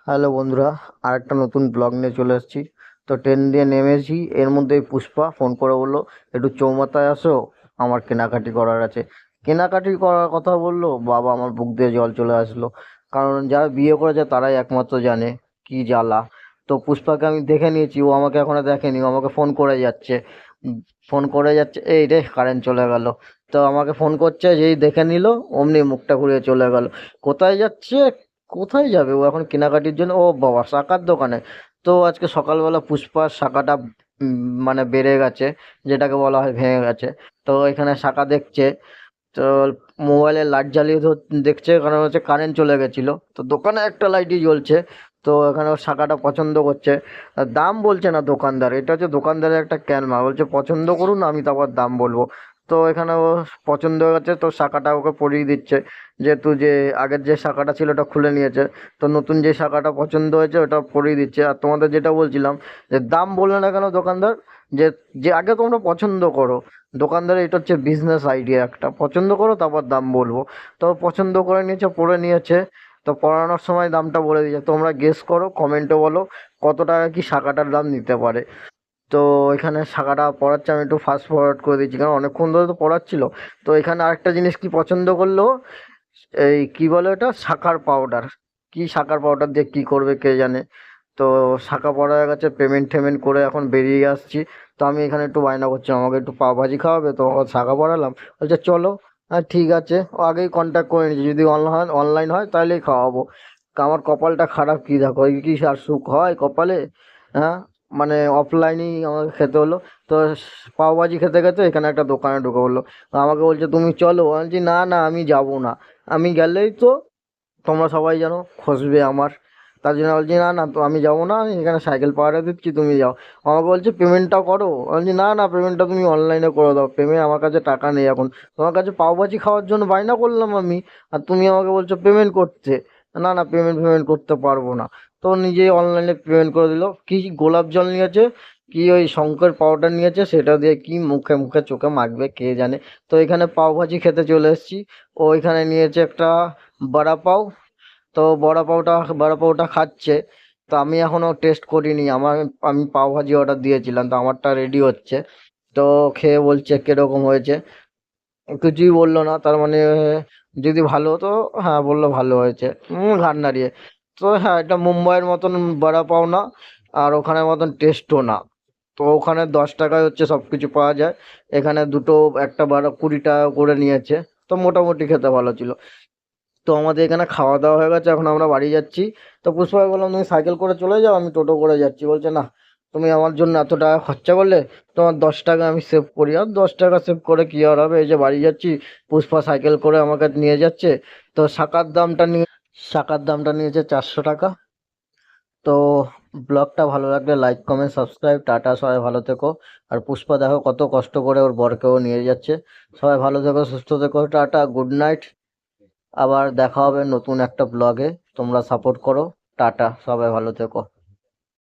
Hello বন্ধুরা, আর একটা নতুন ব্লগ নিয়ে চলে এসেছি। তো ট্রেন দিয়ে নেমেছি, এর মধ্যেই পুষ্পা ফোন করে বললো একটু চৌমাথায় আসো, আমার কেনাকাটি করার আছে। কেনাকাটি করার কথা বললো, বাবা আমার বুক দিয়ে জল চলে আসলো। কারণ যারা বিয়ে করেছে তারাই একমাত্র জানে কি জ্বালা। তো পুষ্পাকে আমি দেখে নিয়েছি, ও আমাকে এখনো দেখেনি, ও আমাকে ফোন করে যাচ্ছে। ফোন করে যাচ্ছে, এই রে কারেন্ট চলে গেল। তো আমাকে ফোন করছে, যেই দেখে নিল অমনি মুখটা ঘুরিয়ে চলে গেল। কোথায় যাচ্ছে? কোথায় যাবে ও এখন কেনাকাটির জন্য? ও বাবা, শাকার দোকানে। তো আজকে সকালবেলা পুষ্পার শাখাটা মানে বেড়ে গেছে, যেটাকে বলা হয় ভেঙে গেছে। তো এখানে শাখা দেখছে। তো মোবাইলে লাইট জ্বালিয়ে দেখছে, কারণ হচ্ছে কারেন্ট চলে গেছিলো, তো দোকানে একটা লাইটই জ্বলছে। তো এখানে ও শাখাটা পছন্দ করছে। আর দাম বলছে না দোকানদার, এটা হচ্ছে দোকানদারের একটা ক্যালমা, বলছে পছন্দ করুন আমি তারপর দাম বলবো। তো এখানে ও পছন্দ হয়ে গেছে, তো শাখাটা ওকে পরিয়ে দিচ্ছে। যেহেতু যে আগের যে শাখাটা ছিল ওটা খুলে নিয়েছে, তো নতুন যে শাখাটা পছন্দ হয়েছে ওটা পরিয়ে দিচ্ছে। আর তোমাদের যেটা বলছিলাম, যে দাম বললে না কেন দোকানদার, যে যে আগে তোমরা পছন্দ করো। দোকানদারের এটা হচ্ছে বিজনেস আইডিয়া একটা, পছন্দ করো তারপর দাম বলবো। তো পছন্দ করে নিয়েছে, পরে নিয়েছে। তো পড়ানোর সময় দামটা বলে দিয়েছে, তোমরা গেস করো, কমেন্টে বলো কত টাকা কি শাখাটার দাম নিতে পারে। তো এখানে শাখাটা পড়াচ্ছে, আমি একটু ফাস্ট ফরওয়ার্ড করে দিচ্ছি কারণ অনেকক্ষণ ধরে তো পড়াচ্ছিল। তো এখানে আরেকটা জিনিস কি পছন্দ করলো, এই কি বলে ওটা, শাখার পাউডার। কি শাখার পাউডার দিয়ে কি করবে কে জানে। তো শাখা পড়া হয়ে গেছে, পেমেন্ট টেমেন্ট করে এখন বেরিয়ে আসছি। তো আমি এখানে একটু বায়না করছি আমাকে একটু পাও ভাজি খাওয়াবে, তো ওকে শাখা পড়ালাম, বলছে চলো। হ্যাঁ ঠিক আছে, ও আগেই কন্ট্যাক্ট করে নিয়েছি, যদি অনলাইন অনলাইন হয় তাহলেই খাওয়াবো। আমার কপালটা খারাপ, কি দেখো, এই কি আর সুখ হয় কপালে। হ্যাঁ, মানে অফলাইনেই আমাকে খেতে হলো। তো পাওভাজি খেতে খেতে এখানে একটা দোকানে ঢুকে বললো, আমাকে বলছে তুমি চলো। আমি বলছি না না, আমি যাবো না। আমি গেলেই তো তোমরা সবাই যেন খসবে আমার। তার জন্য বলছি না না, তো আমি যাবো না, আমি এখানে সাইকেল পাহারা দিচ্ছি, তুমি যাও। আমাকে বলছে পেমেন্টটা করো। আমি বলছি না না, পেমেন্টটা তুমি অনলাইনে করে দাও, পেমেন্ট আমার কাছে টাকা নেই এখন। তোমার কাছে পাওভাজি খাওয়ার জন্য বায়না করলাম আমি, আর তুমি আমাকে বলছো পেমেন্ট করতে। না না, পেমেন্ট করতে পারবো না। তো নিজেই অনলাইনে পেমেন্ট করে দিল। কি গোলাপ জল নিয়েছে, কি ওই শঙ্কর পাউডার নিয়েছে, সেটা দিয়ে কি মুখে মুখে চোখে মাখবে কে জানে। তো এখানে পাওভাজি খেতে চলে এসেছি। ও এখানে নিয়েছে একটা বড়া পাও। তো বড়া পাউটা খাচ্ছে। তো আমি এখনো টেস্ট করিনি, আমি পাও ভাজি অর্ডার দিয়েছিলাম, তো আমারটা রেডি হচ্ছে। তো খেয়ে বলছে কিরকম হয়েছে। কিছুই বললো না, তার মানে যদি ভালো হতো, হ্যাঁ বললো ভালো হয়েছে, ঘাড় নাড়িয়ে। তো হ্যাঁ, এটা মুম্বাইয়ের মতন বড়া পাও না, আর ওখানের মতন টেস্টও না। তো ওখানে 10 টাকায় হচ্ছে সব কিছু পাওয়া যায়। এখানে দুটো, একটা বড়া 20 টাকা করে নিয়েছে। তো মোটামুটি খেতে ভালো ছিল। তো আমাদের এখানে খাওয়া দাওয়া হয়ে গেছে, এখন আমরা বাড়ি যাচ্ছি। তো পুষ্পাকে বললাম তুমি সাইকেল করে চলে যাও, আমি টোটো করে যাচ্ছি। বলছে না, তুমি আমার জন্য এত টাকা খরচা করলে, তোমার 10 টাকা আমি সেভ করি। আর 10 টাকা সেভ করে কি আর হবে, এই যে বাড়ি যাচ্ছি, পুষ্পা সাইকেল করে আমাকে নিয়ে যাচ্ছে। তো শাকার দামটা নিয়েছে 400 টাকা। তো ব্লগটা ভালো লাগলে লাইক কমেন্ট সাবস্ক্রাইব, টাটা, সবাই ভালো থেকো। আর পুষ্পা দেখো কত কষ্ট করে ওর বরকেও নিয়ে যাচ্ছে। সবাই ভালো থেকো, সুস্থ থেকো, টাটা, গুড নাইট। আবার দেখা হবে নতুন একটা ব্লগে, তোমরা সাপোর্ট করো। টাটা, সবাই ভালো থেকো।